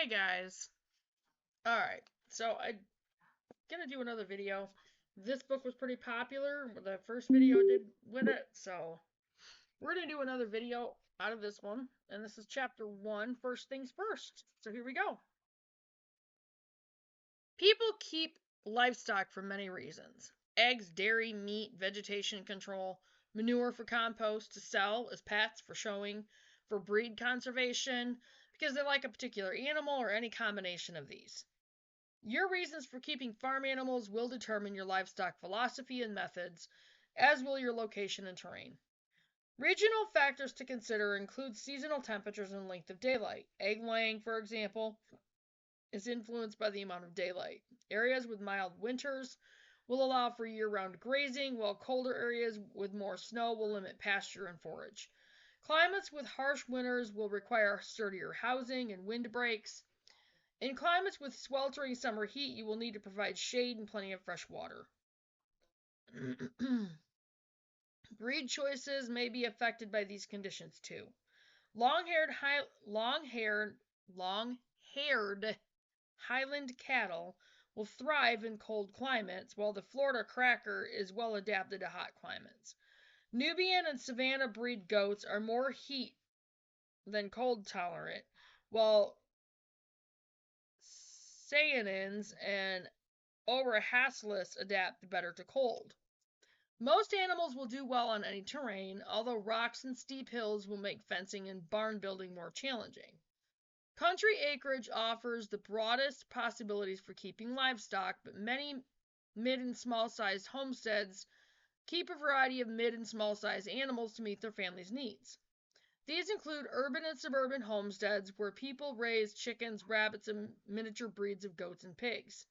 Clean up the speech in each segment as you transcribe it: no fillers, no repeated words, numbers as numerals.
Hey guys. Alright, so I'm gonna do another video. This book was pretty popular. The first video did with it, so we're gonna do another video out of this one. And this is chapter 1, First Things First. So here we go. People keep livestock for many reasons. Eggs, dairy, meat, vegetation control, manure for compost, to sell as pets, for showing, for breed conservation, because they like a particular animal, or any combination of these. Your reasons for keeping farm animals will determine your livestock philosophy and methods, as will your location and terrain. Regional factors to consider include seasonal temperatures and length of daylight. Egg laying, for example, is influenced by the amount of daylight. Areas with mild winters will allow for year-round grazing, while colder areas with more snow will limit pasture and forage. Climates with harsh winters will require sturdier housing and windbreaks. In climates with sweltering summer heat, you will need to provide shade and plenty of fresh water. Breed choices may be affected by these conditions too. Long-haired Highland cattle will thrive in cold climates, while the Florida Cracker is well adapted to hot climates. Nubian and Savannah breed goats are more heat than cold tolerant, while Sayanins and Oberhaslis adapt better to cold. Most animals will do well on any terrain, although rocks and steep hills will make fencing and barn building more challenging. Country acreage offers the broadest possibilities for keeping livestock, but many mid and small-sized homesteads keep a variety of mid and small-sized animals to meet their family's needs. These include urban and suburban homesteads where people raise chickens, rabbits, and miniature breeds of goats and pigs.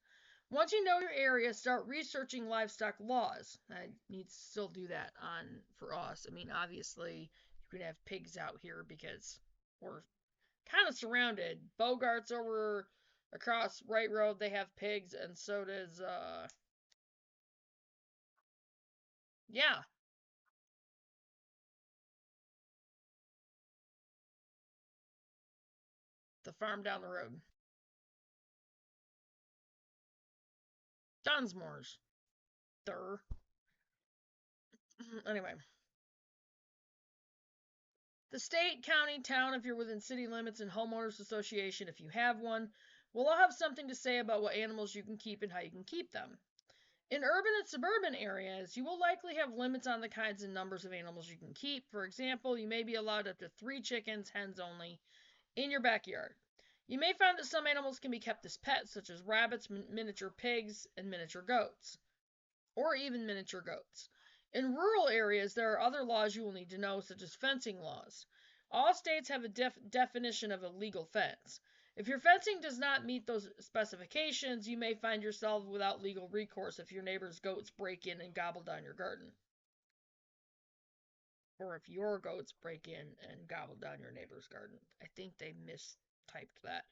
Once you know your area, start researching livestock laws. I need to still do that for us. I mean, obviously, you can have pigs out here because we're kind of surrounded. Bogart's over across Wright Road, they have pigs, and so does, yeah, the farm down the road. Dunsmore's. Durr. Anyway. The state, county, town, if you're within city limits, and homeowners association, if you have one, will all have something to say about what animals you can keep and how you can keep them. In urban and suburban areas, you will likely have limits on the kinds and numbers of animals you can keep. For example, you may be allowed up to 3 chickens, hens only, in your backyard. You may find that some animals can be kept as pets, such as rabbits, miniature pigs, and miniature goats, or even miniature goats. In rural areas, there are other laws you will need to know, such as fencing laws. All states have a definition of a legal fence. If your fencing does not meet those specifications, you may find yourself without legal recourse if your neighbor's goats break in and gobble down your garden. Or if your goats break in and gobble down your neighbor's garden. I think they mistyped that.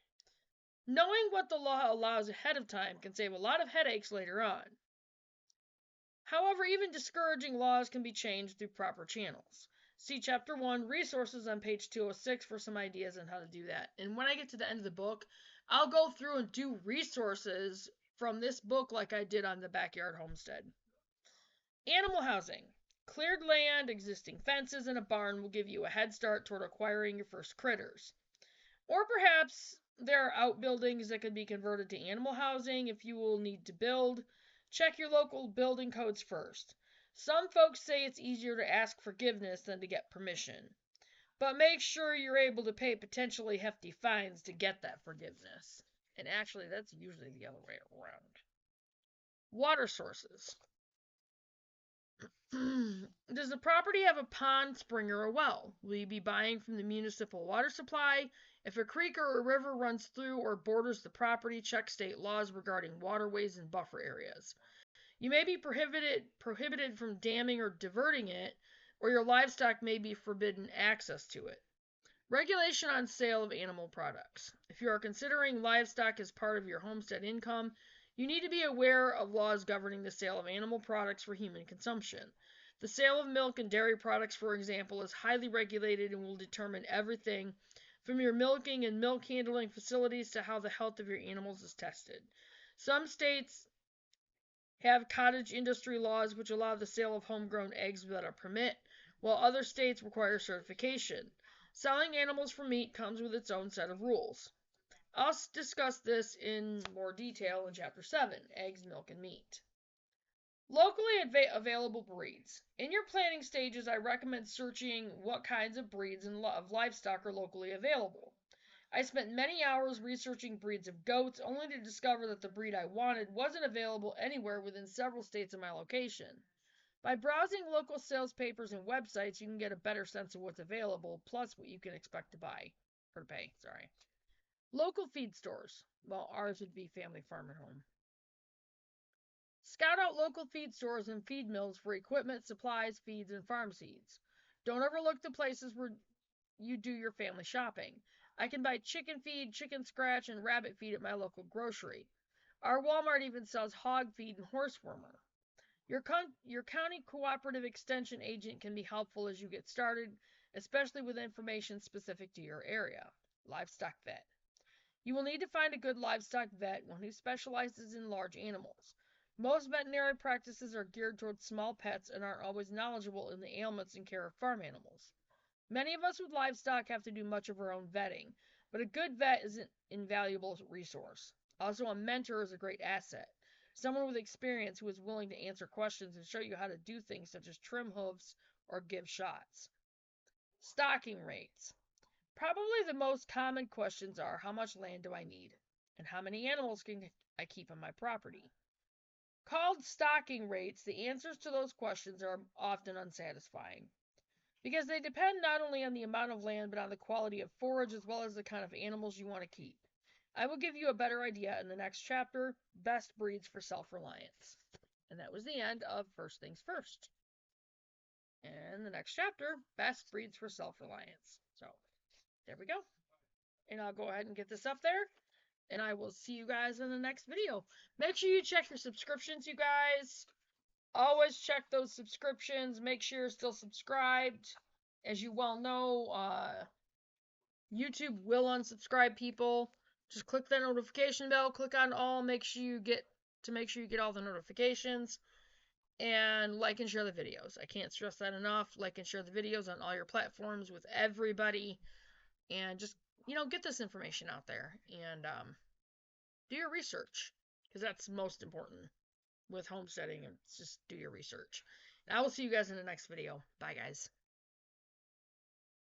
Knowing what the law allows ahead of time can save a lot of headaches later on. However, even discouraging laws can be changed through proper channels. See Chapter 1, Resources, on page 206 for some ideas on how to do that. And when I get to the end of the book, I'll go through and do resources from this book like I did on the backyard homestead. Animal housing. Cleared land, existing fences, and a barn will give you a head start toward acquiring your first critters. Or perhaps there are outbuildings that could be converted to animal housing if you will need to build. Check your local building codes first. Some folks say it's easier to ask forgiveness than to get permission. But make sure you're able to pay potentially hefty fines to get that forgiveness. And actually, that's usually the other way around. Water sources. Does the property have a pond, spring, or a well? Will you be buying from the municipal water supply? If a creek or a river runs through or borders the property, check state laws regarding waterways and buffer areas. You may be prohibited from damming or diverting it, or your livestock may be forbidden access to it. Regulation on sale of animal products. If you are considering livestock as part of your homestead income, you need to be aware of laws governing the sale of animal products for human consumption. The sale of milk and dairy products, for example, is highly regulated and will determine everything from your milking and milk handling facilities to how the health of your animals is tested. Some states have cottage industry laws which allow the sale of homegrown eggs without a permit, while other states require certification. Selling animals for meat comes with its own set of rules. I'll discuss this in more detail in Chapter 7, Eggs, Milk, and Meat. Locally available breeds. In your planning stages, I recommend searching what kinds of breeds of livestock are locally available. I spent many hours researching breeds of goats, only to discover that the breed I wanted wasn't available anywhere within several states of my location. By browsing local sales papers and websites, you can get a better sense of what's available, plus what you can expect to buy, or to pay, sorry. Local feed stores. Well, ours would be Family Farm at Home. Scout out local feed stores and feed mills for equipment, supplies, feeds, and farm seeds. Don't overlook the places where you do your family shopping. I can buy chicken feed, chicken scratch, and rabbit feed at my local grocery. Our Walmart even sells hog feed and horse wormer. Your county cooperative extension agent can be helpful as you get started, especially with information specific to your area. Livestock vet. You will need to find a good livestock vet, one who specializes in large animals. Most veterinary practices are geared towards small pets and aren't always knowledgeable in the ailments and care of farm animals. Many of us with livestock have to do much of our own vetting, but a good vet is an invaluable resource. Also, a mentor is a great asset. Someone with experience who is willing to answer questions and show you how to do things such as trim hooves or give shots. Stocking rates. Probably the most common questions are how much land do I need? And how many animals can I keep on my property? Called stocking rates, the answers to those questions are often unsatisfying because they depend not only on the amount of land but on the quality of forage as well as the kind of animals you want to keep. I will give you a better idea in the next chapter, Best Breeds for Self-Reliance. And that was the end of First Things First. And the next chapter, Best Breeds for Self-Reliance. So, there we go. And I'll go ahead and get this up there. And I will see you guys in the next video. Make sure you check your subscriptions, you guys. Always check those subscriptions. Make sure you're still subscribed. As you well know, YouTube will unsubscribe people. Just click that notification bell. Click on all. Make sure you get all the notifications. And like and share the videos. I can't stress that enough. Like and share the videos on all your platforms with everybody. And just, get this information out there. And do your research. Because that's most important with homesteading. It's just do your research. And I will see you guys in the next video. Bye, guys.